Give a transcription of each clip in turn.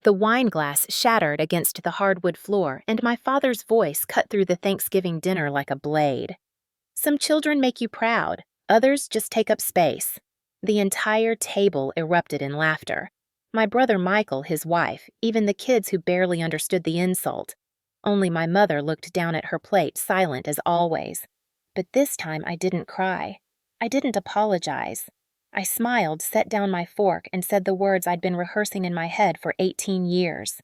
The wine glass shattered against the hardwood floor, and my father's voice cut through the Thanksgiving dinner like a blade. Some children make you proud, others just take up space. The entire table erupted in laughter. My brother Michael, his wife, even the kids who barely understood the insult. Only my mother looked down at her plate, silent as always. But this time I didn't cry. I didn't apologize. I smiled, set down my fork, and said the words I'd been rehearsing in my head for 18 years.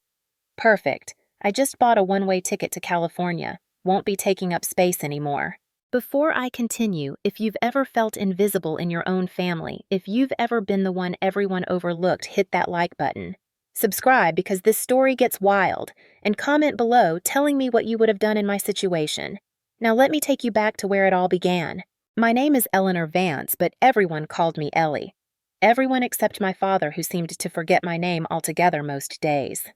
Perfect. I just bought a one-way ticket to California. Won't be taking up space anymore. Before I continue, if you've ever felt invisible in your own family, if you've ever been the one everyone overlooked, hit that like button. Subscribe because this story gets wild, and comment below telling me what you would have done in my situation. Now let me take you back to where it all began. My name is Eleanor Vance, but everyone called me Ellie. Everyone except my father, who seemed to forget my name altogether most days.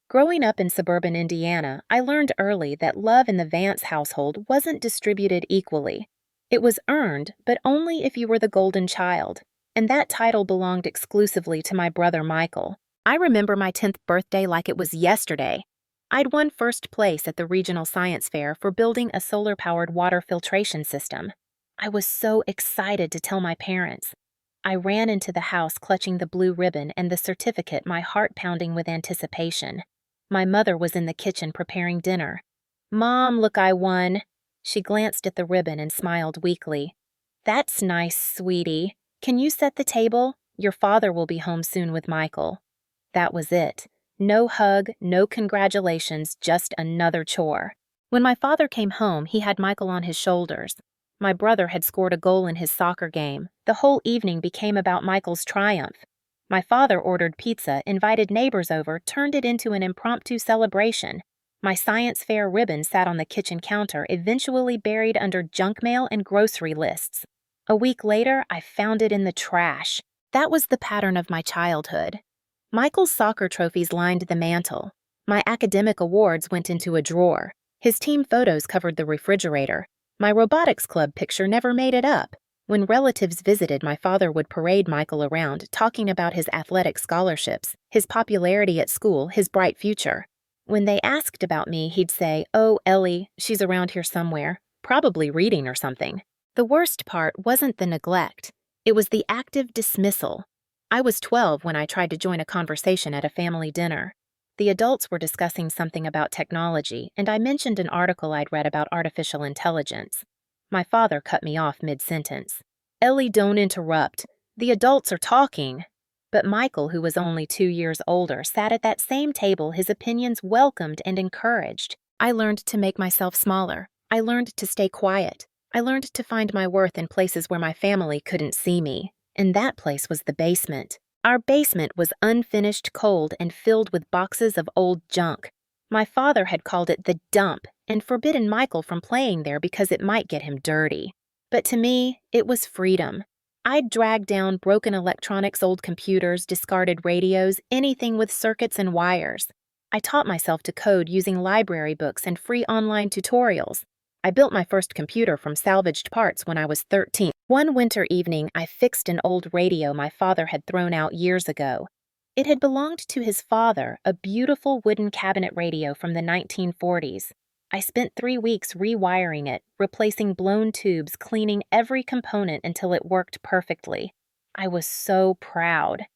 Growing up in suburban Indiana, I learned early that love in the Vance household wasn't distributed equally. It was earned, but only if you were the golden child, and that title belonged exclusively to my brother Michael. I remember my 10th birthday like it was yesterday. I'd won first place at the regional science fair for building a solar-powered water filtration system. I was so excited to tell my parents. I ran into the house clutching the blue ribbon and the certificate, my heart pounding with anticipation. My mother was in the kitchen preparing dinner. "Mom, look, I won." She glanced at the ribbon and smiled weakly. "That's nice, sweetie. Can you set the table? Your father will be home soon with Michael." That was it. No hug, no congratulations, just another chore. When my father came home, he had Michael on his shoulders. My brother had scored a goal in his soccer game. The whole evening became about Michael's triumph. My father ordered pizza, invited neighbors over, turned it into an impromptu celebration. My science fair ribbon sat on the kitchen counter, eventually buried under junk mail and grocery lists. A week later, I found it in the trash. That was the pattern of my childhood. Michael's soccer trophies lined the mantel. My academic awards went into a drawer. His team photos covered the refrigerator. My robotics club picture never made it up. When relatives visited, my father would parade Michael around, talking about his athletic scholarships, his popularity at school, his bright future. When they asked about me, he'd say, "Oh, Ellie, she's around here somewhere, probably reading or something." The worst part wasn't the neglect. It was the active dismissal. I was 12 when I tried to join a conversation at a family dinner. The adults were discussing something about technology, and I mentioned an article I'd read about artificial intelligence. My father cut me off mid-sentence. "Ellie, don't interrupt. The adults are talking." But Michael, who was only 2 years older, sat at that same table, his opinions welcomed and encouraged. I learned to make myself smaller. I learned to stay quiet. I learned to find my worth in places where my family couldn't see me. And that place was the basement. Our basement was unfinished, cold, and filled with boxes of old junk. My father had called it the dump and forbidden Michael from playing there because it might get him dirty. But to me, it was freedom. I'd drag down broken electronics, old computers, discarded radios, anything with circuits and wires. I taught myself to code using library books and free online tutorials. I built my first computer from salvaged parts when I was 13. One winter evening, I fixed an old radio my father had thrown out years ago. It had belonged to his father, a beautiful wooden cabinet radio from the 1940s. I spent 3 weeks rewiring it, replacing blown tubes, cleaning every component until it worked perfectly. I was so proud.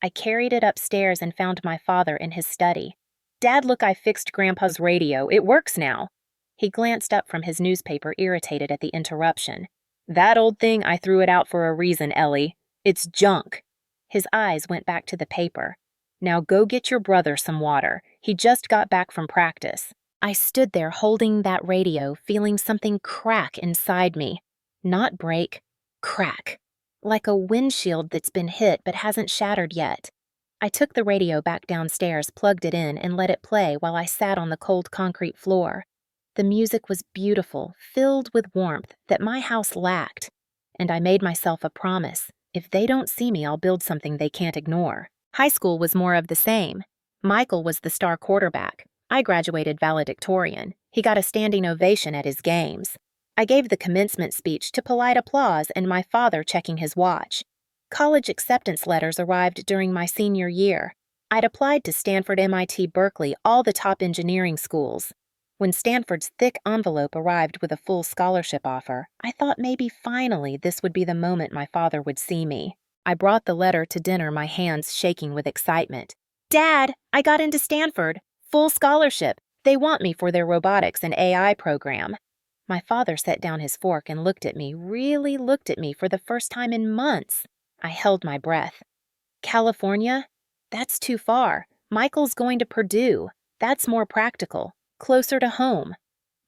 I carried it upstairs and found my father in his study. "Dad, look, I fixed Grandpa's radio. It works now." He glanced up from his newspaper, irritated at the interruption. "That old thing, I threw it out for a reason, Ellie. It's junk." His eyes went back to the paper. "Now go get your brother some water. He just got back from practice." I stood there holding that radio, feeling something crack inside me. Not break, crack. Like a windshield that's been hit but hasn't shattered yet. I took the radio back downstairs, plugged it in, and let it play while I sat on the cold concrete floor. The music was beautiful, filled with warmth that my house lacked. And I made myself a promise. If they don't see me, I'll build something they can't ignore. High school was more of the same. Michael was the star quarterback. I graduated valedictorian. He got a standing ovation at his games. I gave the commencement speech to polite applause and my father checking his watch. College acceptance letters arrived during my senior year. I'd applied to Stanford, MIT, Berkeley, all the top engineering schools. When Stanford's thick envelope arrived with a full scholarship offer, I thought maybe finally this would be the moment my father would see me. I brought the letter to dinner, my hands shaking with excitement. "Dad, I got into Stanford. Full scholarship. They want me for their robotics and AI program." My father set down his fork and looked at me, really looked at me for the first time in months. I held my breath. "California? That's too far. Michael's going to Purdue. That's more practical. Closer to home."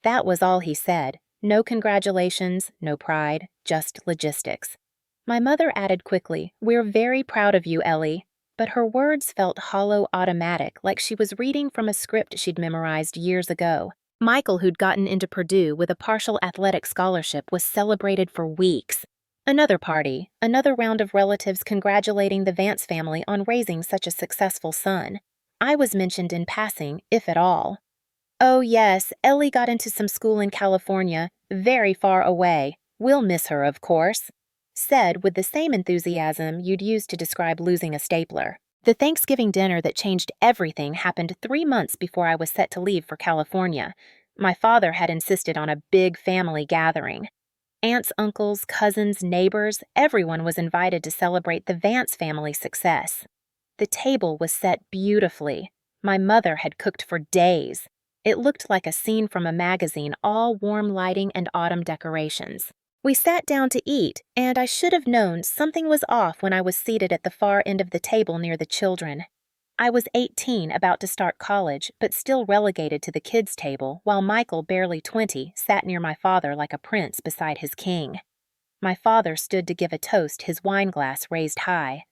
That was all he said. No congratulations, no pride, just logistics. My mother added quickly, "We're very proud of you, Ellie." But her words felt hollow, automatic, like she was reading from a script she'd memorized years ago. Michael, who'd gotten into Purdue with a partial athletic scholarship, was celebrated for weeks. Another party, another round of relatives congratulating the Vance family on raising such a successful son. I was mentioned in passing, if at all. "Oh yes, Ellie got into some school in California, very far away. We'll miss her, of course," said with the same enthusiasm you'd use to describe losing a stapler. The Thanksgiving dinner that changed everything happened 3 months before I was set to leave for California. My father had insisted on a big family gathering. Aunts, uncles, cousins, neighbors, everyone was invited to celebrate the Vance family's success. The table was set beautifully. My mother had cooked for days. It looked like a scene from a magazine, all warm lighting and autumn decorations. We sat down to eat, and I should have known something was off when I was seated at the far end of the table near the children. I was 18, about to start college, but still relegated to the kids' table, while Michael, barely 20, sat near my father like a prince beside his king. My father stood to give a toast, his wine glass raised high.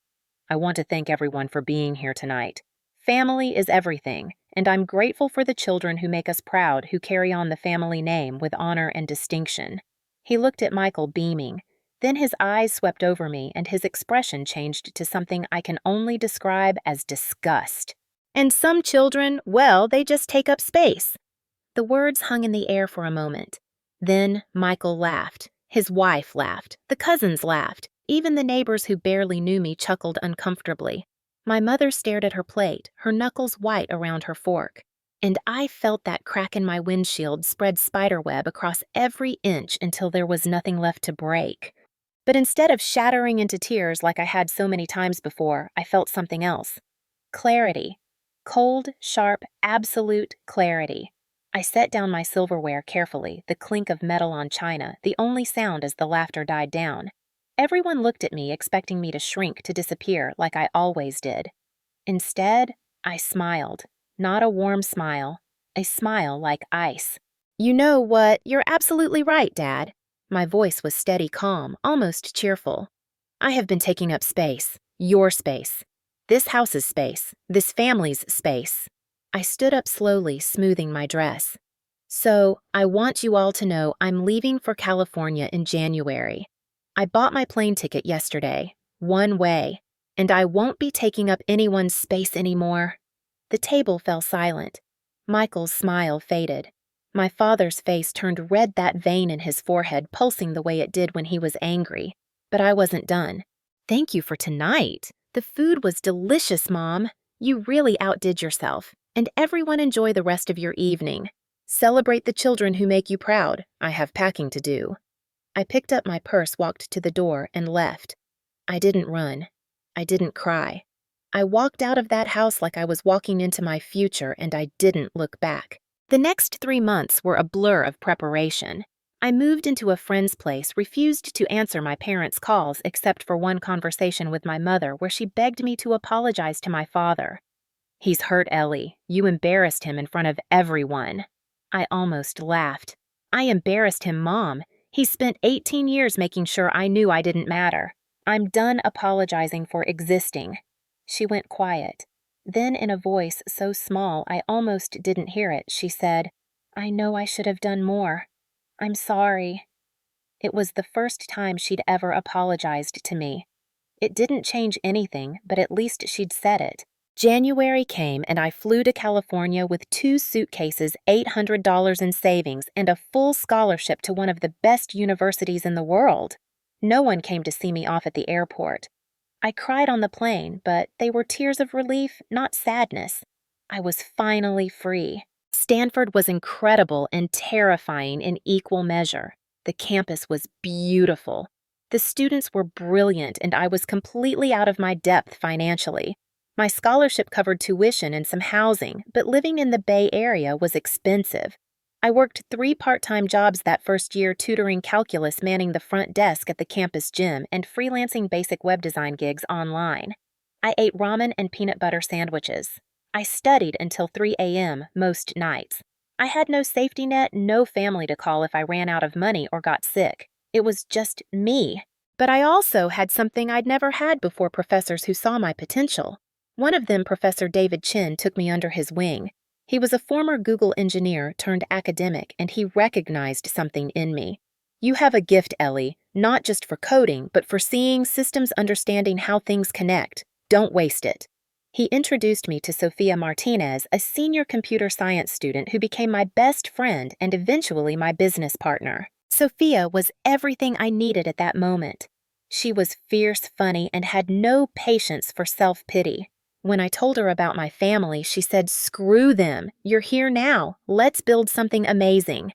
"I want to thank everyone for being here tonight. Family is everything, and I'm grateful for the children who make us proud, who carry on the family name with honor and distinction." He looked at Michael, beaming. Then his eyes swept over me, and his expression changed to something I can only describe as disgust. "And some children, well, they just take up space." The words hung in the air for a moment. Then Michael laughed. His wife laughed. The cousins laughed. Even the neighbors who barely knew me chuckled uncomfortably. My mother stared at her plate, her knuckles white around her fork. And I felt that crack in my windshield spread spiderweb across every inch until there was nothing left to break. But instead of shattering into tears like I had so many times before, I felt something else. Clarity. Cold, sharp, absolute clarity. I set down my silverware carefully, the clink of metal on china, the only sound as the laughter died down. Everyone looked at me, expecting me to shrink, to disappear, like I always did. Instead, I smiled. Not a warm smile, a smile like ice. "You know what? You're absolutely right, Dad." My voice was steady, calm, almost cheerful. "I have been taking up space. Your space. This house's space. This family's space." I stood up slowly, smoothing my dress. "So, I want you all to know I'm leaving for California in January. I bought my plane ticket yesterday, one way, and I won't be taking up anyone's space anymore." The table fell silent. Michael's smile faded. My father's face turned red, that vein in his forehead pulsing the way it did when he was angry. But I wasn't done. "Thank you for tonight. The food was delicious, Mom. You really outdid yourself. And everyone enjoy the rest of your evening. Celebrate the children who make you proud. I have packing to do." I picked up my purse, walked to the door, and left. I didn't run. I didn't cry. I walked out of that house like I was walking into my future, and I didn't look back. The next 3 months were a blur of preparation. I moved into a friend's place, refused to answer my parents' calls except for one conversation with my mother where she begged me to apologize to my father. "He's hurt Ellie. You embarrassed him in front of everyone." I almost laughed. "I embarrassed him, Mom. He spent 18 years making sure I knew I didn't matter. I'm done apologizing for existing." She went quiet. Then, in a voice so small I almost didn't hear it, she said, "I know I should have done more. I'm sorry." It was the first time she'd ever apologized to me. It didn't change anything, but at least she'd said it. January came and I flew to California with 2 suitcases, $800 in savings, and a full scholarship to one of the best universities in the world. No one came to see me off at the airport. I cried on the plane, but they were tears of relief, not sadness. I was finally free. Stanford was incredible and terrifying in equal measure. The campus was beautiful. The students were brilliant, and I was completely out of my depth financially. My scholarship covered tuition and some housing, but living in the Bay Area was expensive. I worked 3 part-time jobs that first year, tutoring calculus, manning the front desk at the campus gym, and freelancing basic web design gigs online. I ate ramen and peanut butter sandwiches. I studied until 3 a.m. most nights. I had no safety net, no family to call if I ran out of money or got sick. It was just me. But I also had something I'd never had before: professors who saw my potential. One of them, Professor David Chin, took me under his wing. He was a former Google engineer turned academic, and he recognized something in me. "You have a gift, Ellie, not just for coding, but for seeing systems, understanding how things connect. Don't waste it." He introduced me to Sophia Martinez, a senior computer science student who became my best friend and eventually my business partner. Sophia was everything I needed at that moment. She was fierce, funny, and had no patience for self-pity. When I told her about my family, she said, "Screw them. You're here now. Let's build something amazing."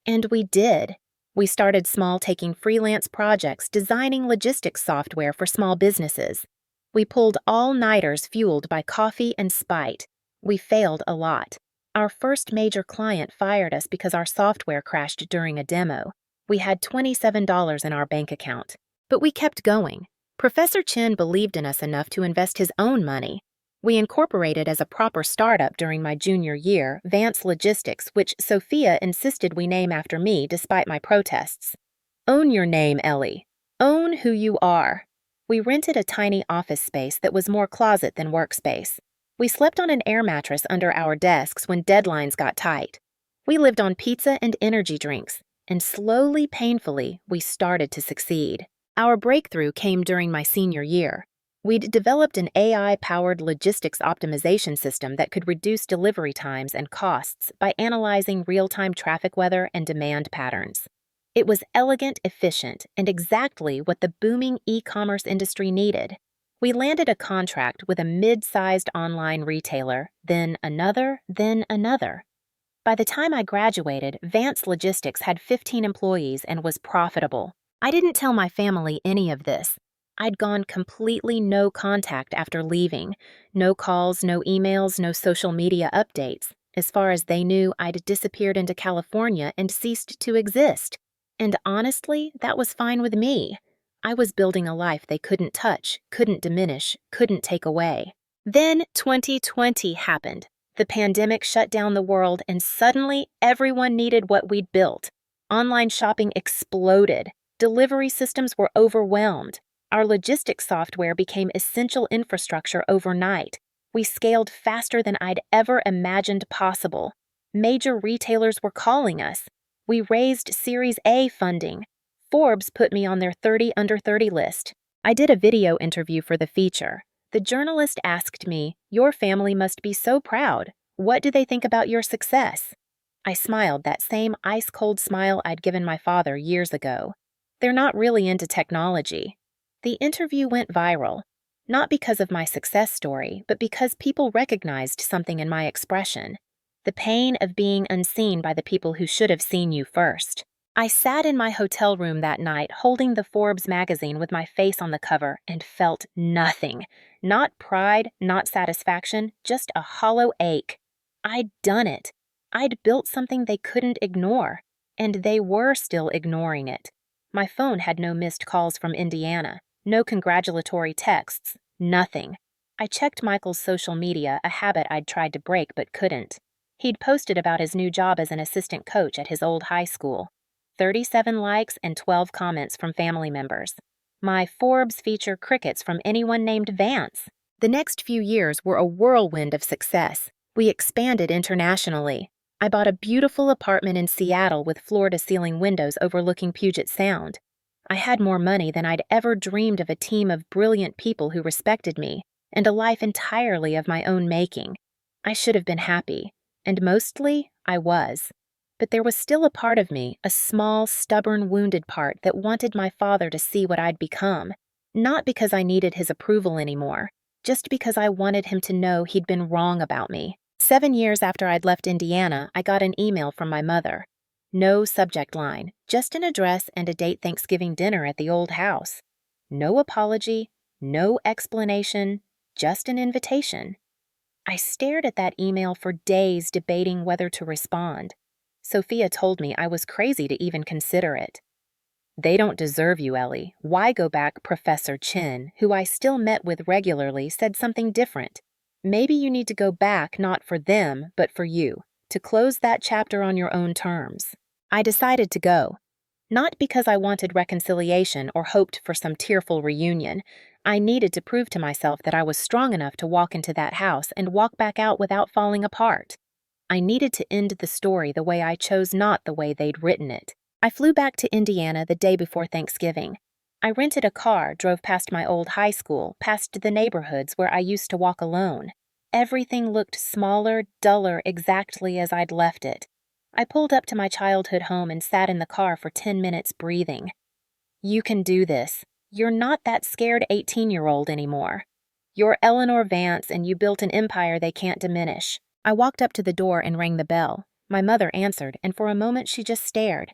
And we did. We started small, taking freelance projects, designing logistics software for small businesses. We pulled all-nighters fueled by coffee and spite. We failed a lot. Our first major client fired us because our software crashed during a demo. We had $27 in our bank account. But we kept going. Professor Chin believed in us enough to invest his own money. We incorporated as a proper startup during my junior year, Vance Logistics, which Sophia insisted we name after me despite my protests. Own your name, Ellie. Own who you are. We rented a tiny office space that was more closet than workspace. We slept on an air mattress under our desks when deadlines got tight. We lived on pizza and energy drinks, and slowly, painfully, we started to succeed. Our breakthrough came during my senior year. We'd developed an AI-powered logistics optimization system that could reduce delivery times and costs by analyzing real-time traffic weather and demand patterns. It was elegant, efficient, and exactly what the booming e-commerce industry needed. We landed a contract with a mid-sized online retailer, then another, then another. By the time I graduated, Vance Logistics had 15 employees and was profitable. I didn't tell my family any of this. I'd gone completely no contact after leaving. No calls, no emails, no social media updates. As far as they knew, I'd disappeared into California and ceased to exist. And honestly, that was fine with me. I was building a life they couldn't touch, couldn't diminish, couldn't take away. Then 2020 happened. The pandemic shut down the world, and suddenly everyone needed what we'd built. Online shopping exploded. Delivery systems were overwhelmed. Our logistics software became essential infrastructure overnight. We scaled faster than I'd ever imagined possible. Major retailers were calling us. We raised Series A funding. Forbes put me on their 30 under 30 list. I did a video interview for the feature. The journalist asked me, "Your family must be so proud. What do they think about your success?" I smiled, that same ice-cold smile I'd given my father years ago. They're not really into technology. The interview went viral, not because of my success story, but because people recognized something in my expression. The pain of being unseen by the people who should have seen you first. I sat in my hotel room that night, holding the Forbes magazine with my face on the cover, and felt nothing. Not pride, not satisfaction, just a hollow ache. I'd done it. I'd built something they couldn't ignore, and they were still ignoring it. My phone had no missed calls from Indiana, no congratulatory texts, nothing. I checked Michael's social media, a habit I'd tried to break but couldn't. He'd posted about his new job as an assistant coach at his old high school. 37 likes and 12 comments from family members. My Forbes feature crickets from anyone named Vance. The next few years were a whirlwind of success. We expanded internationally. I bought a beautiful apartment in Seattle with floor-to-ceiling windows overlooking Puget Sound. I had more money than I'd ever dreamed of, a team of brilliant people who respected me, and a life entirely of my own making. I should have been happy, and mostly I was. But there was still a part of me, a small, stubborn, wounded part, that wanted my father to see what I'd become. Not because I needed his approval anymore, just because I wanted him to know he'd been wrong about me. 7 years after I'd left Indiana, I got an email from my mother. No subject line, just an address and a date Thanksgiving dinner at the old house. No apology, no explanation, just an invitation. I stared at that email for days, debating whether to respond. Sophia told me I was crazy to even consider it. "They don't deserve you, Ellie. Why go back?" Professor Chin, who I still met with regularly, said something different. "Maybe you need to go back not for them, but for you, to close that chapter on your own terms." I decided to go. Not because I wanted reconciliation or hoped for some tearful reunion. I needed to prove to myself that I was strong enough to walk into that house and walk back out without falling apart. I needed to end the story the way I chose, not the way they'd written it. I flew back to Indiana the day before Thanksgiving. I rented a car, drove past my old high school, past the neighborhoods where I used to walk alone. Everything looked smaller, duller, exactly as I'd left it. I pulled up to my childhood home and sat in the car for 10 minutes breathing. "You can do this. You're not that scared 18-year-old anymore. You're Eleanor Vance, and you built an empire they can't diminish." I walked up to the door and rang the bell. My mother answered, and for a moment she just stared.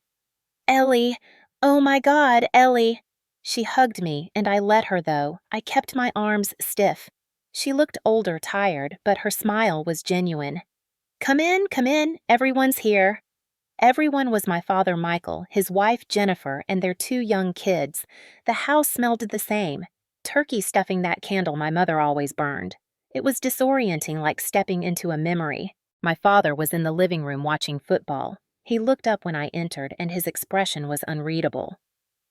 "Ellie! Oh my God, Ellie!" She hugged me, and I let her, though. I kept my arms stiff. She looked older, tired, but her smile was genuine. Come in, everyone's here." Everyone was my father Michael, his wife Jennifer, and their 2 young kids. The house smelled the same. Turkey stuffing that candle my mother always burned. It was disorienting, like stepping into a memory. My father was in the living room watching football. He looked up when I entered, and his expression was unreadable.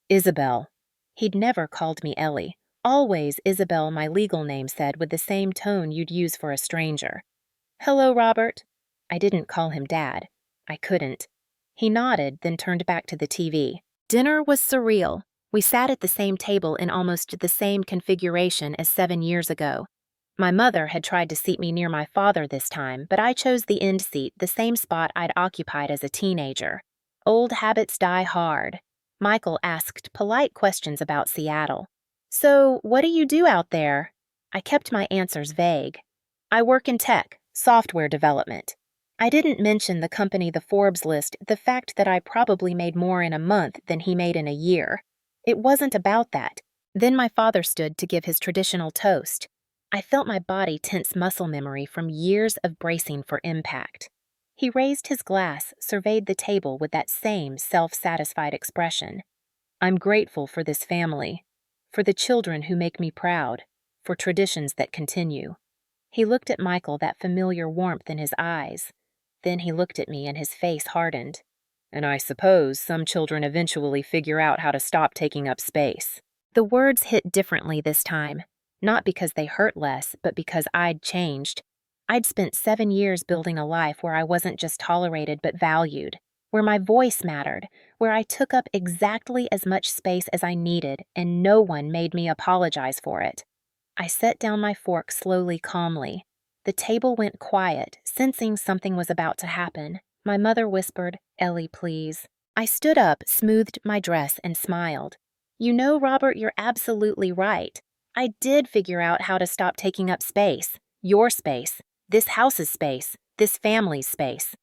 "Isabel." He'd never called me Ellie. Always Isabel, my legal name said, with the same tone you'd use for a stranger. "Hello, Robert." I didn't call him Dad. I couldn't. He nodded, then turned back to the TV. Dinner was surreal. We sat at the same table in almost the same configuration as 7 years ago. My mother had tried to seat me near my father this time, but I chose the end seat, the same spot I'd occupied as a teenager. Old habits die hard. Michael asked polite questions about Seattle. "So, what do you do out there?" I kept my answers vague. "I work in tech, software development." I didn't mention the company the Forbes list, the fact that I probably made more in a month than he made in a year. It wasn't about that. Then my father stood to give his traditional toast. I felt my body tense muscle memory from years of bracing for impact. He raised his glass, surveyed the table with that same self-satisfied expression. "I'm grateful for this family, for the children who make me proud, for traditions that continue." He looked at Michael, that familiar warmth in his eyes. Then he looked at me and his face hardened. "And I suppose some children eventually figure out how to stop taking up space." The words hit differently this time, not because they hurt less, but because I'd changed. I'd spent 7 years building a life where I wasn't just tolerated but valued, where my voice mattered, where I took up exactly as much space as I needed, and no one made me apologize for it. I set down my fork slowly, calmly. The table went quiet, sensing something was about to happen. My mother whispered, "Ellie, please." I stood up, smoothed my dress, and smiled. "You know, Robert, you're absolutely right. I did figure out how to stop taking up space. Your space. This house's space. This family's space."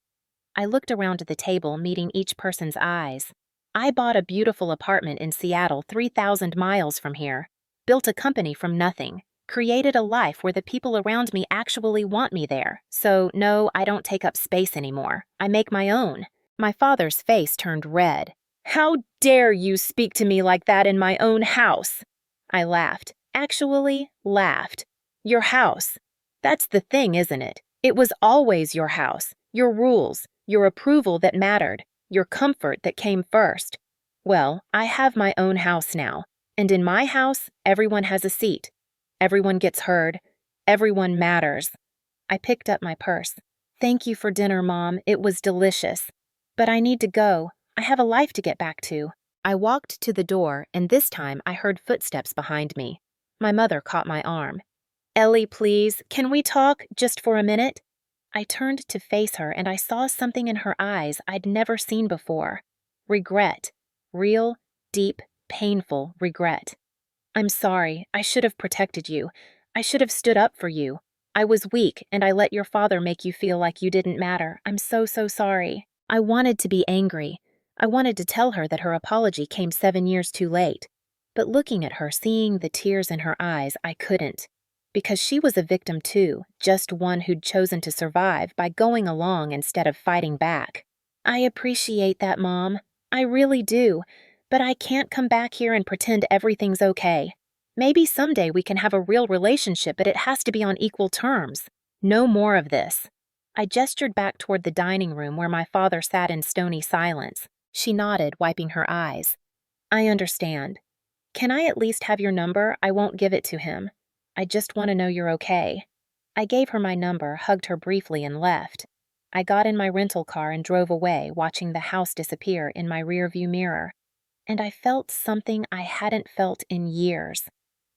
I looked around the table, meeting each person's eyes. I bought a beautiful apartment in Seattle, 3,000 miles from here. Built a company from nothing. Created a life where the people around me actually want me there. So, no, I don't take up space anymore. I make my own. My father's face turned red. "How dare you speak to me like that in my own house?" I laughed. Actually, laughed. "Your house. That's the thing, isn't it? It was always your house. Your rules. Your approval that mattered. Your comfort that came first. Well, I have my own house now. And in my house, everyone has a seat. Everyone gets heard. Everyone matters." I picked up my purse. "Thank you for dinner, Mom. It was delicious. But I need to go. I have a life to get back to." I walked to the door, and this time I heard footsteps behind me. My mother caught my arm. "Ellie, please, can we talk just for a minute?" I turned to face her, and I saw something in her eyes I'd never seen before. Regret. Real, deep, painful regret. I'm sorry. I should have protected you. I should have stood up for you. I was weak, and I let your father make you feel like you didn't matter. I'm so, so sorry. I wanted to be angry. I wanted to tell her that her apology came 7 years too late. But looking at her, seeing the tears in her eyes, I couldn't. Because she was a victim too, just one who'd chosen to survive by going along instead of fighting back. I appreciate that, Mom. I really do. But I can't come back here and pretend everything's okay. Maybe someday we can have a real relationship, but it has to be on equal terms. No more of this. I gestured back toward the dining room where my father sat in stony silence. She nodded, wiping her eyes. I understand. Can I at least have your number? I won't give it to him. I just want to know you're okay. I gave her my number, hugged her briefly, and left. I got in my rental car and drove away, watching the house disappear in my rearview mirror. And I felt something I hadn't felt in years.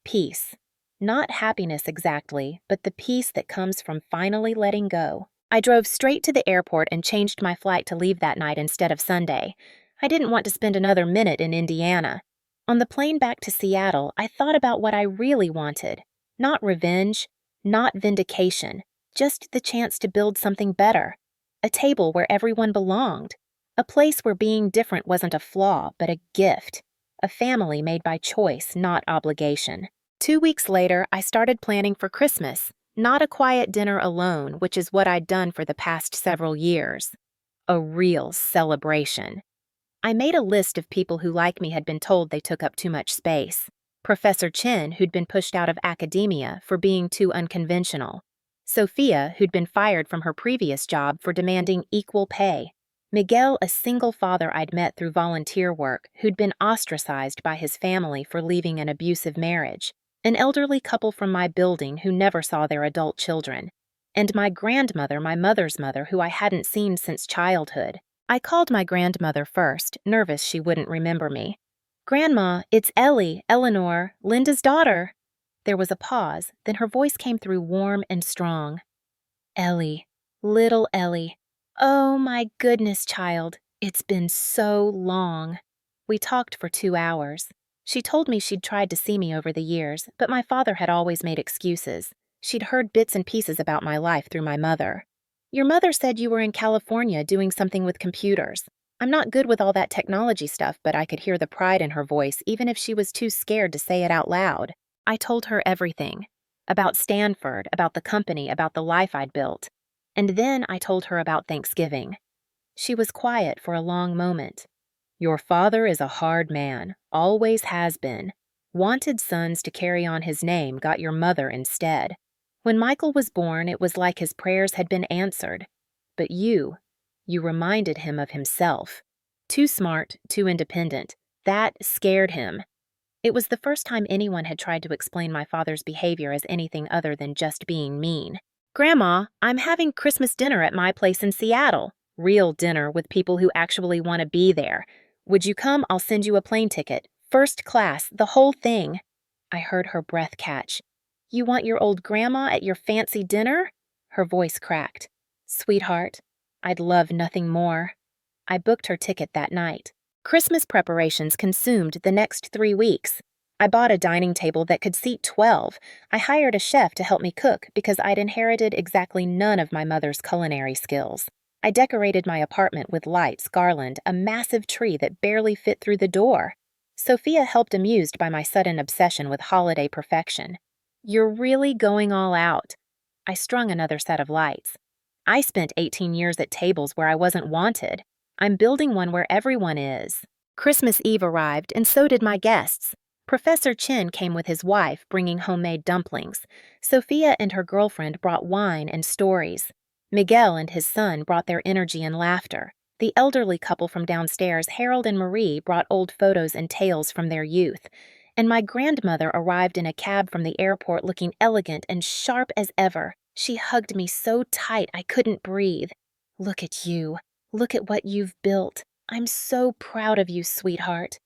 Peace. Not happiness exactly, but the peace that comes from finally letting go. I drove straight to the airport and changed my flight to leave that night instead of Sunday. I didn't want to spend another minute in Indiana. On the plane back to Seattle, I thought about what I really wanted. Not revenge, not vindication, just the chance to build something better. A table where everyone belonged. A place where being different wasn't a flaw, but a gift. A family made by choice, not obligation. 2 weeks later, I started planning for Christmas. Not a quiet dinner alone, which is what I'd done for the past several years. A real celebration. I made a list of people who, like me, had been told they took up too much space. Professor Chen, who'd been pushed out of academia for being too unconventional. Sophia, who'd been fired from her previous job for demanding equal pay. Miguel, a single father I'd met through volunteer work, who'd been ostracized by his family for leaving an abusive marriage. An elderly couple from my building who never saw their adult children. And my grandmother, my mother's mother, who I hadn't seen since childhood. I called my grandmother first, nervous she wouldn't remember me. "Grandma, it's Ellie, Eleanor, Linda's daughter." There was a pause, then her voice came through warm and strong. "Ellie, little Ellie. Oh my goodness, child. It's been so long." We talked for 2 hours. She told me she'd tried to see me over the years, but my father had always made excuses. She'd heard bits and pieces about my life through my mother. "Your mother said you were in California doing something with computers. I'm not good with all that technology stuff, but I could hear the pride in her voice even if she was too scared to say it out loud." I told her everything. About Stanford, about the company, about the life I'd built. And then I told her about Thanksgiving. She was quiet for a long moment. "Your father is a hard man, always has been. Wanted sons to carry on his name, got your mother instead. When Michael was born, it was like his prayers had been answered. But you reminded him of himself. Too smart, too independent. That scared him." It was the first time anyone had tried to explain my father's behavior as anything other than just being mean. "Grandma, I'm having Christmas dinner at my place in Seattle. Real dinner with people who actually want to be there. Would you come? I'll send you a plane ticket. First class, the whole thing." I heard her breath catch. "You want your old grandma at your fancy dinner?" Her voice cracked. "Sweetheart, I'd love nothing more." I booked her ticket that night. Christmas preparations consumed the next 3 weeks. I bought a dining table that could seat 12. I hired a chef to help me cook because I'd inherited exactly none of my mother's culinary skills. I decorated my apartment with lights, garland, a massive tree that barely fit through the door. Sophia helped, amused by my sudden obsession with holiday perfection. "You're really going all out." I strung another set of lights. "I spent 18 years at tables where I wasn't wanted. I'm building one where everyone is." Christmas Eve arrived, and so did my guests. Professor Chen came with his wife, bringing homemade dumplings. Sophia and her girlfriend brought wine and stories. Miguel and his son brought their energy and laughter. The elderly couple from downstairs, Harold and Marie, brought old photos and tales from their youth. And my grandmother arrived in a cab from the airport looking elegant and sharp as ever. She hugged me so tight I couldn't breathe. "Look at you. Look at what you've built. I'm so proud of you, sweetheart."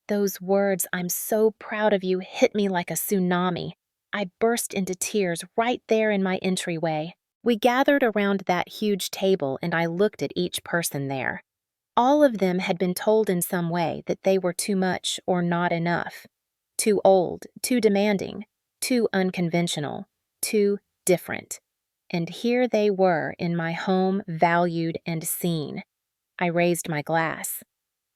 Those words, "I'm so proud of you," hit me like a tsunami. I burst into tears right there in my entryway. We gathered around that huge table, and I looked at each person there. All of them had been told in some way that they were too much or not enough. Too old, too demanding, too unconventional, too different. And here they were in my home, valued and seen. I raised my glass.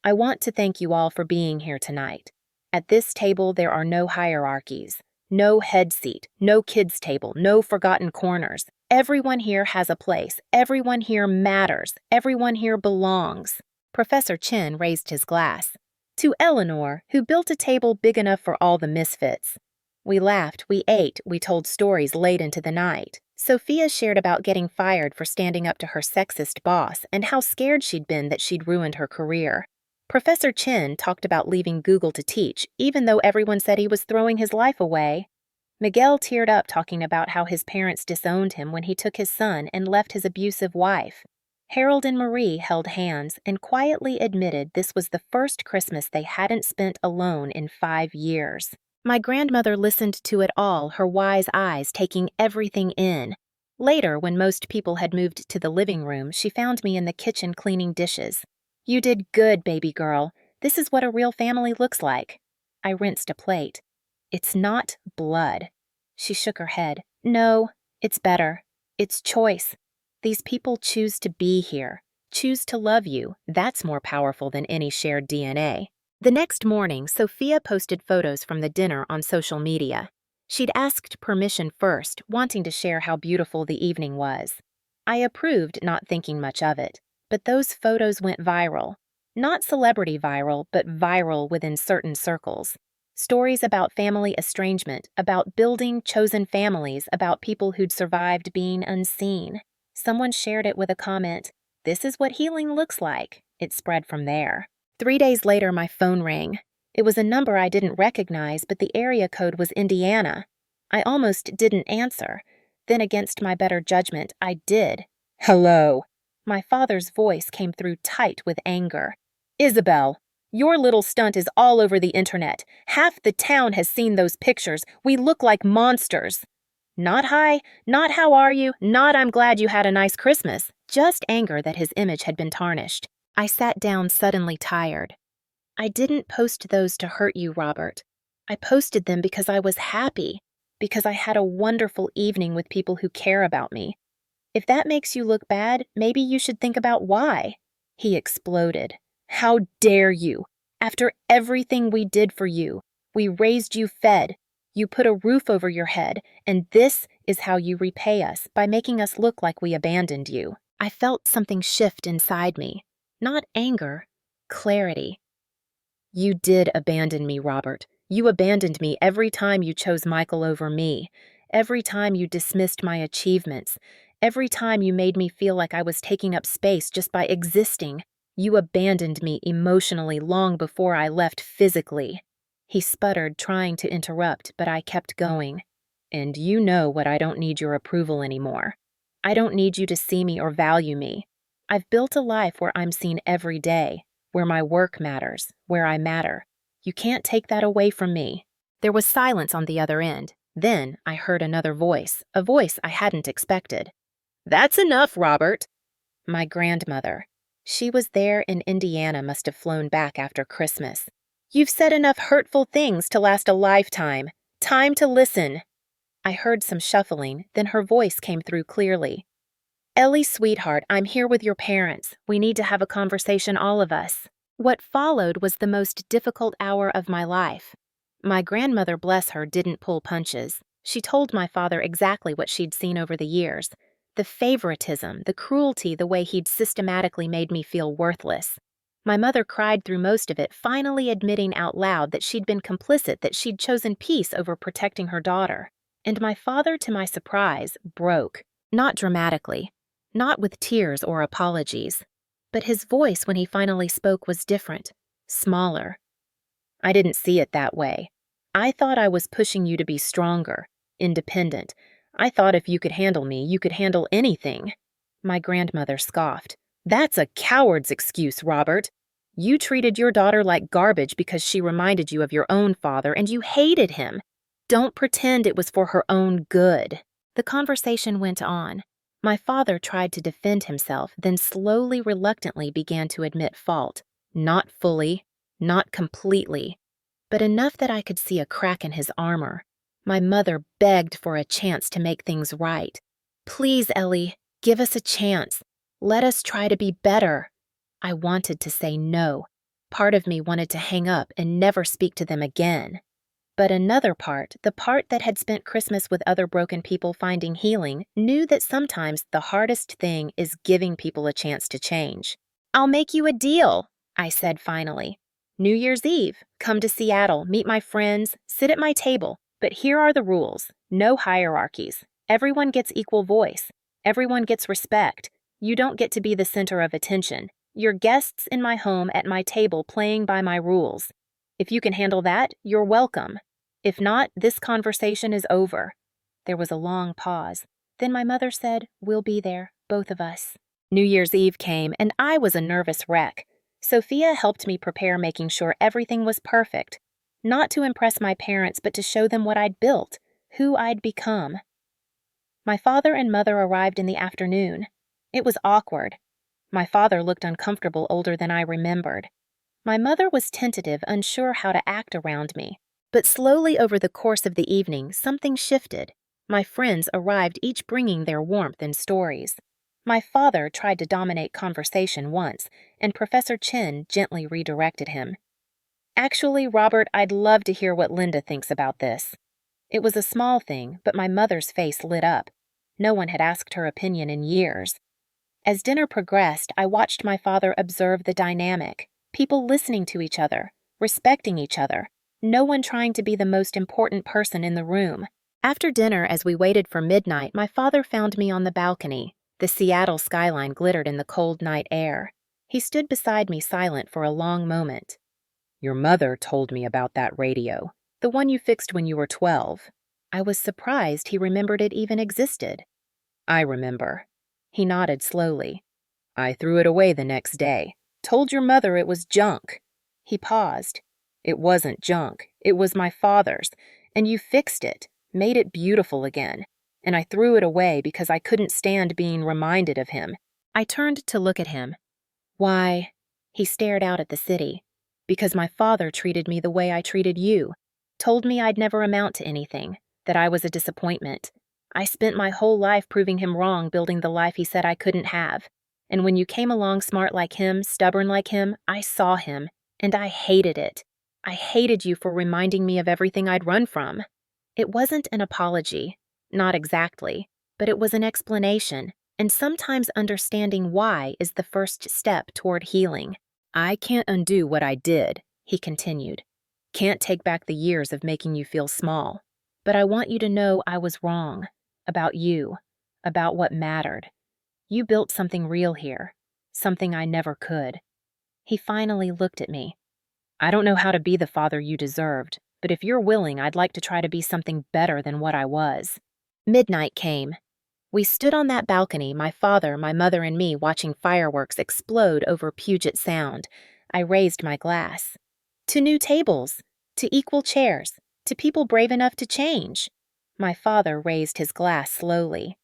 I want to thank you all for being here tonight. At this table, there are no hierarchies, no head seat, no kids' table, no forgotten corners. Everyone here has a place. Everyone here matters. Everyone here belongs. Professor Chin raised his glass. To Eleanor, who built a table big enough for all the misfits. We laughed, we ate, we told stories late into the night. Sophia shared about getting fired for standing up to her sexist boss and how scared she'd been that she'd ruined her career. Professor Chin talked about leaving Google to teach, even though everyone said he was throwing his life away. Miguel teared up talking about how his parents disowned him when he took his son and left his abusive wife. Harold and Marie held hands and quietly admitted this was the first Christmas they hadn't spent alone in 5 years. My grandmother listened to it all, her wise eyes taking everything in. Later, when most people had moved to the living room, she found me in the kitchen cleaning dishes. You did good, baby girl. This is what a real family looks like. I rinsed a plate. It's not blood. She shook her head. No, it's better. It's choice. These people choose to be here, choose to love you. That's more powerful than any shared DNA. The next morning, Sophia posted photos from the dinner on social media. She'd asked permission first, wanting to share how beautiful the evening was. I approved, not thinking much of it, but those photos went viral. Not celebrity viral, but viral within certain circles. Stories about family estrangement, about building chosen families, about people who'd survived being unseen. Someone shared it with a comment, "This is what healing looks like." It spread from there. 3 days later, my phone rang. It was a number I didn't recognize, but the area code was Indiana. I almost didn't answer. Then, against my better judgment, I did. "Hello." My father's voice came through tight with anger. "Isabel, your little stunt is all over the internet. Half the town has seen those pictures. We look like monsters." Not hi, not how are you, not I'm glad you had a nice Christmas. Just anger that his image had been tarnished. I sat down suddenly tired. I didn't post those to hurt you, Robert. I posted them because I was happy, because I had a wonderful evening with people who care about me. If that makes you look bad, maybe you should think about why. He exploded. How dare you? After everything we did for you, we raised you fed, you put a roof over your head, and this is how you repay us, by making us look like we abandoned you. I felt something shift inside me. Not anger, clarity. You did abandon me, Robert. You abandoned me every time you chose Michael over me, every time you dismissed my achievements, every time you made me feel like I was taking up space just by existing. You abandoned me emotionally long before I left physically. He sputtered, trying to interrupt, but I kept going. And you know what I don't need your approval anymore. I don't need you to see me or value me. I've built a life where I'm seen every day, where my work matters, where I matter. You can't take that away from me. There was silence on the other end. Then I heard another voice, a voice I hadn't expected. That's enough, Robert. My grandmother. She was there in Indiana, must have flown back after Christmas. You've said enough hurtful things to last a lifetime. Time to listen. I heard some shuffling, then her voice came through clearly. Ellie, sweetheart, I'm here with your parents. We need to have a conversation, all of us. What followed was the most difficult hour of my life. My grandmother, bless her, didn't pull punches. She told my father exactly what she'd seen over the years. The favoritism, the cruelty, the way he'd systematically made me feel worthless. My mother cried through most of it, finally admitting out loud that she'd been complicit, that she'd chosen peace over protecting her daughter. And my father, to my surprise, broke. Not dramatically. Not with tears or apologies. But his voice when he finally spoke was different, smaller. I didn't see it that way. I thought I was pushing you to be stronger, independent. I thought if you could handle me, you could handle anything. My grandmother scoffed. That's a coward's excuse, Robert. You treated your daughter like garbage because she reminded you of your own father and you hated him. Don't pretend it was for her own good. The conversation went on. My father tried to defend himself, then slowly, reluctantly began to admit fault. Not fully, not completely. but enough that I could see a crack in his armor. My mother begged for a chance to make things right. "Please, Ellie, give us a chance. Let us try to be better." I wanted to say no. Part of me wanted to hang up and never speak to them again. But another part, the part that had spent Christmas with other broken people finding healing, knew that sometimes the hardest thing is giving people a chance to change. "I'll make you a deal," I said finally. "New Year's Eve, come to Seattle, meet my friends, sit at my table. But here are the rules. No hierarchies. Everyone gets equal voice. Everyone gets respect. You don't get to be the center of attention. You're guests in my home at my table playing by my rules. If you can handle that, you're welcome. If not, this conversation is over." There was a long pause. Then my mother said, "We'll be there, both of us." New Year's Eve came, and I was a nervous wreck. Sophia helped me prepare, making sure everything was perfect. Not to impress my parents, but to show them what I'd built, who I'd become. My father and mother arrived in the afternoon. It was awkward. My father looked uncomfortable, older than I remembered. My mother was tentative, unsure how to act around me. But slowly over the course of the evening, something shifted. My friends arrived, each bringing their warmth and stories. My father tried to dominate conversation once, and Professor Chen gently redirected him. "Actually, Robert, I'd love to hear what Linda thinks about this." It was a small thing, but my mother's face lit up. No one had asked her opinion in years. As dinner progressed, I watched my father observe the dynamic. People listening to each other, respecting each other. No one trying to be the most important person in the room. After dinner, as we waited for midnight, my father found me on the balcony. The Seattle skyline glittered in the cold night air. He stood beside me, silent for a long moment. "Your mother told me about that radio, the one you fixed when you were 12. I was surprised he remembered it even existed. "I remember." He nodded slowly. "I threw it away the next day. Told your mother it was junk." He paused. "It wasn't junk. It was my father's. And you fixed it, made it beautiful again. And I threw it away because I couldn't stand being reminded of him." I turned to look at him. "Why?" He stared out at the city. "Because my father treated me the way I treated you. Told me I'd never amount to anything, that I was a disappointment. I spent my whole life proving him wrong, building the life he said I couldn't have. And when you came along smart like him, stubborn like him, I saw him, and I hated it. I hated you for reminding me of everything I'd run from." It wasn't an apology, not exactly, but it was an explanation, and sometimes understanding why is the first step toward healing. "I can't undo what I did," he continued. "Can't take back the years of making you feel small. But I want you to know I was wrong. About you. About what mattered. You built something real here. Something I never could." He finally looked at me. "I don't know how to be the father you deserved, but if you're willing, I'd like to try to be something better than what I was." Midnight came. We stood on that balcony, my father, my mother, and me, watching fireworks explode over Puget Sound. I raised my glass. "To new tables. To equal chairs. To people brave enough to change." My father raised his glass slowly.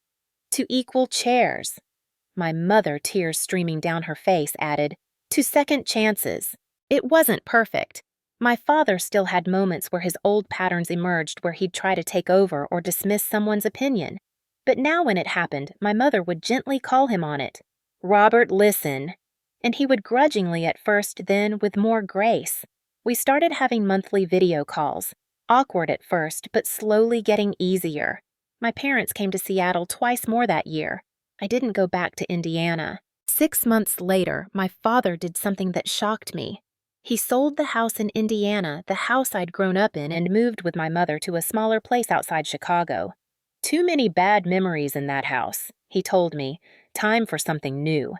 "To equal chairs." My mother, tears streaming down her face, added, "To second chances." It wasn't perfect. My father still had moments where his old patterns emerged, where he'd try to take over or dismiss someone's opinion. But now when it happened, my mother would gently call him on it. "Robert, listen." And he would grudgingly at first, then with more grace. We started having monthly video calls. Awkward at first, but slowly getting easier. My parents came to Seattle twice more that year. I didn't go back to Indiana. 6 months later, my father did something that shocked me. He sold the house in Indiana, the house I'd grown up in, and moved with my mother to a smaller place outside Chicago. "Too many bad memories in that house," he told me. "Time for something new."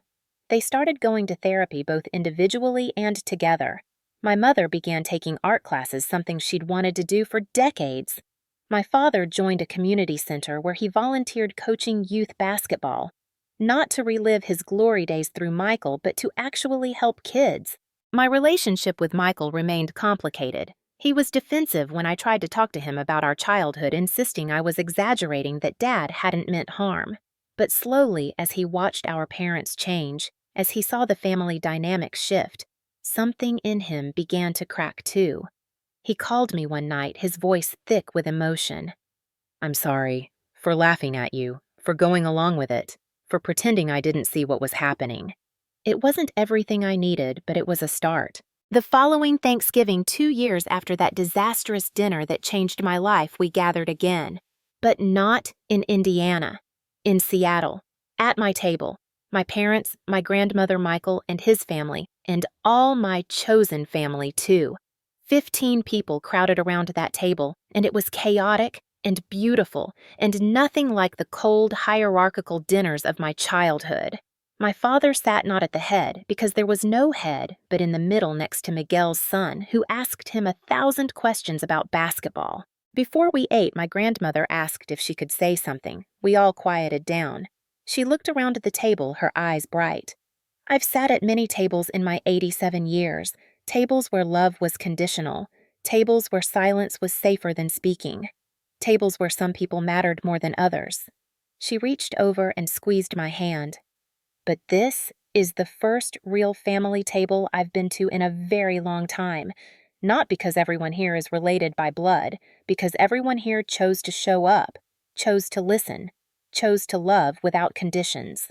They started going to therapy both individually and together. My mother began taking art classes, something she'd wanted to do for decades. My father joined a community center where he volunteered coaching youth basketball. Not to relive his glory days through Michael, but to actually help kids. My relationship with Michael remained complicated. He was defensive when I tried to talk to him about our childhood, insisting I was exaggerating, that Dad hadn't meant harm. But slowly, as he watched our parents change, as he saw the family dynamic shift, something in him began to crack too. He called me one night, his voice thick with emotion. "I'm sorry for laughing at you, for going along with it, for pretending I didn't see what was happening." It wasn't everything I needed, but it was a start. The following Thanksgiving, 2 years after that disastrous dinner that changed my life, we gathered again. But not in Indiana. In Seattle. At my table. My parents, my grandmother Michael and his family, and all my chosen family too. 15 people crowded around that table, and it was chaotic and beautiful, and nothing like the cold, hierarchical dinners of my childhood. My father sat not at the head, because there was no head, but in the middle next to Miguel's son, who asked him 1,000 questions about basketball. Before we ate, my grandmother asked if she could say something. We all quieted down. She looked around the table, her eyes bright. I've sat at many tables in my 87 years, tables where love was conditional, tables where silence was safer than speaking, tables where some people mattered more than others. She reached over and squeezed my hand. But this is the first real family table I've been to in a very long time. Not because everyone here is related by blood, because everyone here chose to show up, chose to listen, chose to love without conditions.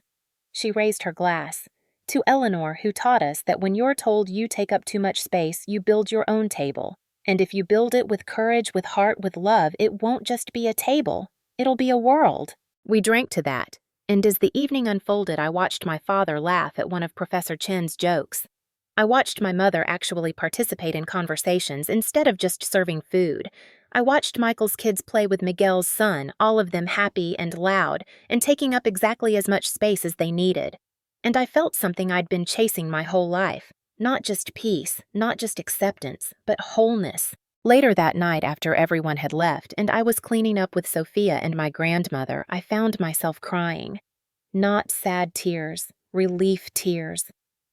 She raised her glass. To Eleanor, who taught us that when you're told you take up too much space, you build your own table. And if you build it with courage, with heart, with love, it won't just be a table. It'll be a world. We drank to that. And as the evening unfolded, I watched my father laugh at one of Professor Chen's jokes. I watched my mother actually participate in conversations instead of just serving food. I watched Michael's kids play with Miguel's son, all of them happy and loud, and taking up exactly as much space as they needed. And I felt something I'd been chasing my whole life. Not just peace, not just acceptance, but wholeness. Later that night, after everyone had left, and I was cleaning up with Sophia and my grandmother, I found myself crying. Not sad tears, relief tears,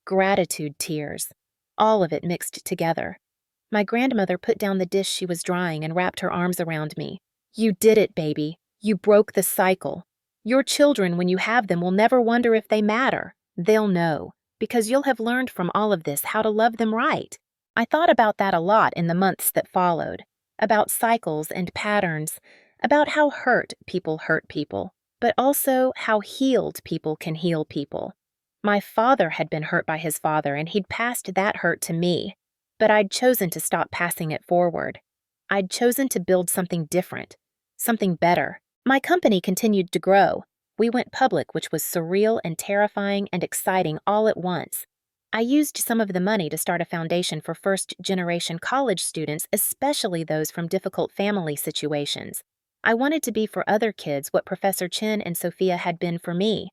gratitude tears, all of it mixed together. My grandmother put down the dish she was drying and wrapped her arms around me. "You did it, baby. You broke the cycle. Your children, when you have them, will never wonder if they matter. They'll know, because you'll have learned from all of this how to love them right." I thought about that a lot in the months that followed, about cycles and patterns, about how hurt people, but also how healed people can heal people. My father had been hurt by his father, and he'd passed that hurt to me, but I'd chosen to stop passing it forward. I'd chosen to build something different, something better. My company continued to grow. We went public, which was surreal and terrifying and exciting all at once. I used some of the money to start a foundation for first-generation college students, especially those from difficult family situations. I wanted to be for other kids what Professor Chen and Sophia had been for me.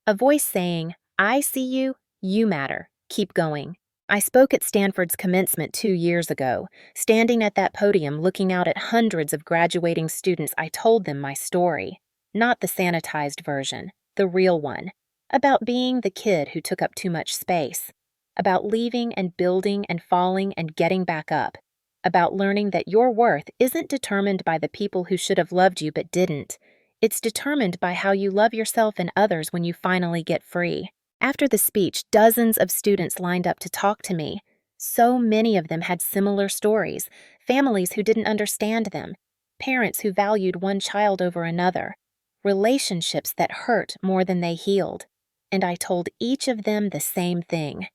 A voice saying, "I see you, you matter, keep going." I spoke at Stanford's commencement 2 years ago. Standing at that podium looking out at hundreds of graduating students, I told them my story. Not the sanitized version, the real one. About being the kid who took up too much space. About leaving and building and falling and getting back up. About learning that your worth isn't determined by the people who should have loved you but didn't. It's determined by how you love yourself and others when you finally get free. After the speech, dozens of students lined up to talk to me. So many of them had similar stories, families who didn't understand them, parents who valued one child over another, relationships that hurt more than they healed. And I told each of them the same thing.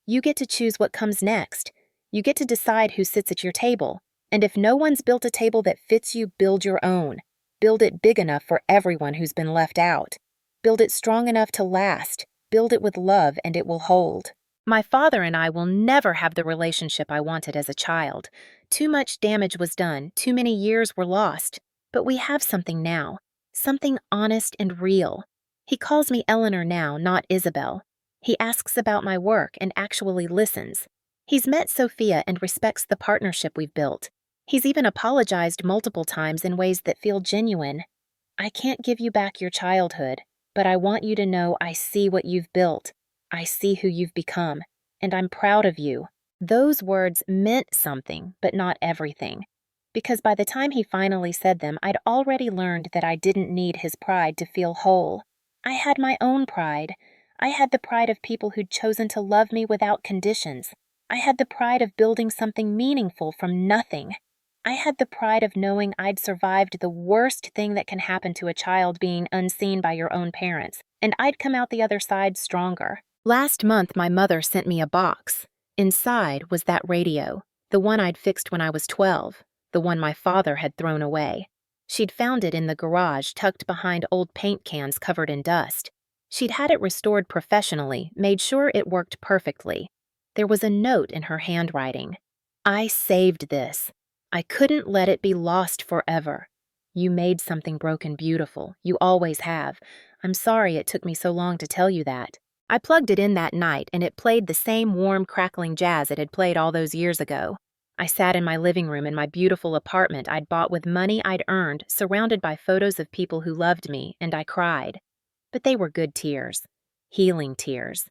You get to choose what comes next. You get to decide who sits at your table. And if no one's built a table that fits you, build your own. Build it big enough for everyone who's been left out. Build it strong enough to last. Build it with love, and it will hold. My father and I will never have the relationship I wanted as a child. Too much damage was done, too many years were lost. But we have something now. Something honest and real. He calls me Eleanor now, not Isabel. He asks about my work and actually listens. He's met Sophia and respects the partnership we've built. He's even apologized multiple times in ways that feel genuine. I can't give you back your childhood, but I want you to know I see what you've built. I see who you've become, and I'm proud of you. Those words meant something, but not everything. Because by the time he finally said them, I'd already learned that I didn't need his pride to feel whole. I had my own pride. I had the pride of people who'd chosen to love me without conditions. I had the pride of building something meaningful from nothing. I had the pride of knowing I'd survived the worst thing that can happen to a child being unseen by your own parents, and I'd come out the other side stronger. Last month, my mother sent me a box. Inside was that radio, the one I'd fixed when I was 12, the one my father had thrown away. She'd found it in the garage tucked behind old paint cans covered in dust. She'd had it restored professionally, made sure it worked perfectly. There was a note in her handwriting. I saved this. I couldn't let it be lost forever. You made something broken beautiful. You always have. I'm sorry it took me so long to tell you that. I plugged it in that night, and it played the same warm, crackling jazz it had played all those years ago. I sat in my living room in my beautiful apartment I'd bought with money I'd earned, surrounded by photos of people who loved me, and I cried. But they were good tears. Healing tears.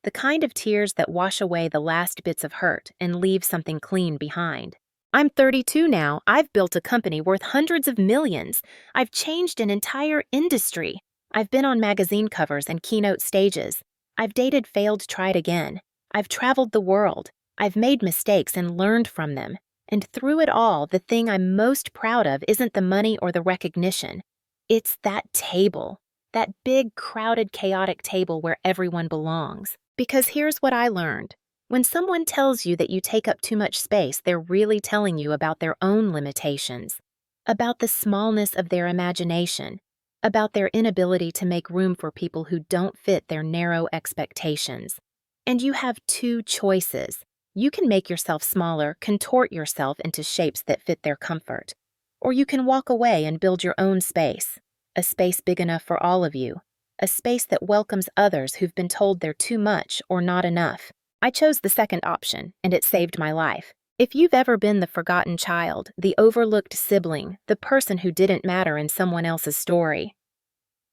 The kind of tears that wash away the last bits of hurt and leave something clean behind. I'm 32 now. I've built a company worth hundreds of millions. I've changed an entire industry. I've been on magazine covers and keynote stages. I've dated failed, tried again. I've traveled the world. I've made mistakes and learned from them. And through it all, the thing I'm most proud of isn't the money or the recognition. It's that table. That big, crowded, chaotic table where everyone belongs. Because here's what I learned. When someone tells you that you take up too much space, they're really telling you about their own limitations, about the smallness of their imagination, about their inability to make room for people who don't fit their narrow expectations. And you have two choices. You can make yourself smaller, contort yourself into shapes that fit their comfort. Or you can walk away and build your own space, a space big enough for all of you, a space that welcomes others who've been told they're too much or not enough. I chose the second option, and it saved my life. If you've ever been the forgotten child, the overlooked sibling, the person who didn't matter in someone else's story,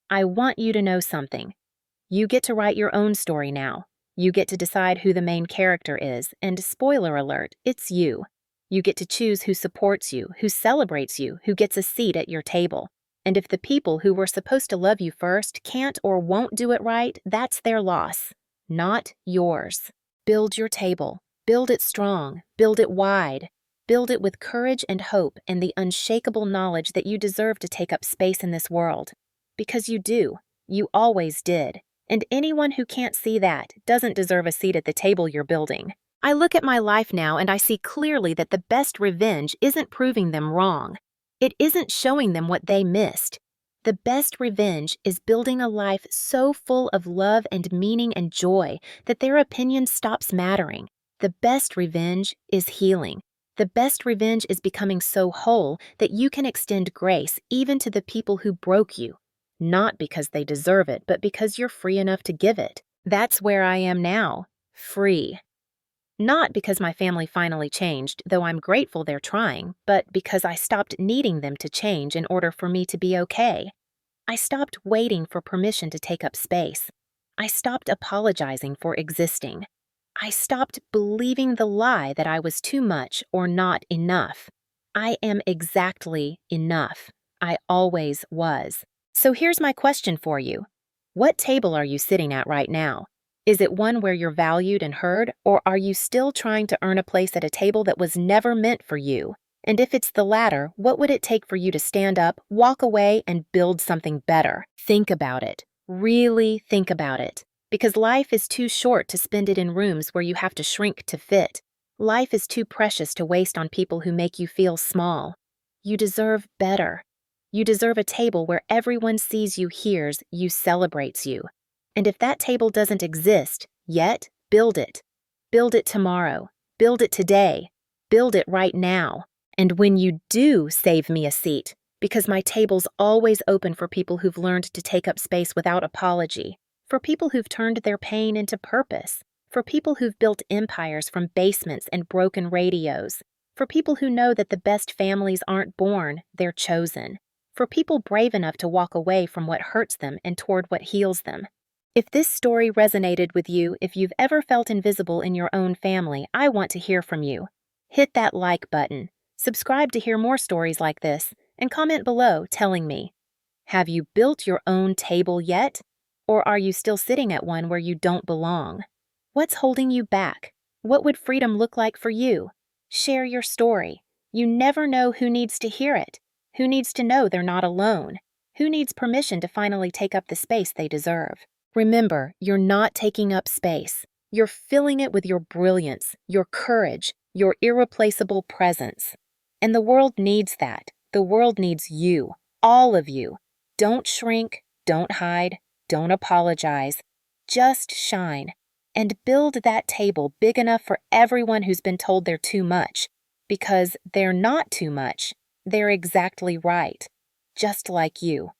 I want you to know something. You get to write your own story now. You get to decide who the main character is, and spoiler alert, it's you. You get to choose who supports you, who celebrates you, who gets a seat at your table. And if the people who were supposed to love you first can't or won't do it right, that's their loss, not yours. Build your table. Build it strong. Build it wide. Build it with courage and hope and the unshakable knowledge that you deserve to take up space in this world. Because you do. You always did. And anyone who can't see that doesn't deserve a seat at the table you're building. I look at my life now and I see clearly that the best revenge isn't proving them wrong. It isn't showing them what they missed. The best revenge is building a life so full of love and meaning and joy that their opinion stops mattering. The best revenge is healing. The best revenge is becoming so whole that you can extend grace even to the people who broke you. Not because they deserve it, but because you're free enough to give it. That's where I am now. Free. Not because my family finally changed, though I'm grateful they're trying, but because I stopped needing them to change in order for me to be okay. I stopped waiting for permission to take up space. I stopped apologizing for existing. I stopped believing the lie that I was too much or not enough. I am exactly enough. I always was. So here's my question for you. What table are you sitting at right now? Is it one where you're valued and heard, or are you still trying to earn a place at a table that was never meant for you? And if it's the latter, what would it take for you to stand up, walk away, and build something better? Think about it. Really think about it. Because life is too short to spend it in rooms where you have to shrink to fit. Life is too precious to waste on people who make you feel small. You deserve better. You deserve a table where everyone sees you, hears you, celebrates you. And if that table doesn't exist yet, build it. Build it tomorrow. Build it today. Build it right now. And when you do save me a seat, because my table's always open for people who've learned to take up space without apology, for people who've turned their pain into purpose, for people who've built empires from basements and broken radios, for people who know that the best families aren't born, they're chosen, for people brave enough to walk away from what hurts them and toward what heals them. If this story resonated with you, if you've ever felt invisible in your own family, I want to hear from you. Hit that like button, subscribe to hear more stories like this, and comment below telling me, have you built your own table yet? Or are you still sitting at one where you don't belong? What's holding you back? What would freedom look like for you? Share your story. You never know who needs to hear it, who needs to know they're not alone, who needs permission to finally take up the space they deserve. Remember, you're not taking up space. You're filling it with your brilliance, your courage, your irreplaceable presence. And the world needs that. The world needs you, all of you. Don't shrink, don't hide, don't apologize. Just shine. And build that table big enough for everyone who's been told they're too much. Because they're not too much. They're exactly right. Just like you.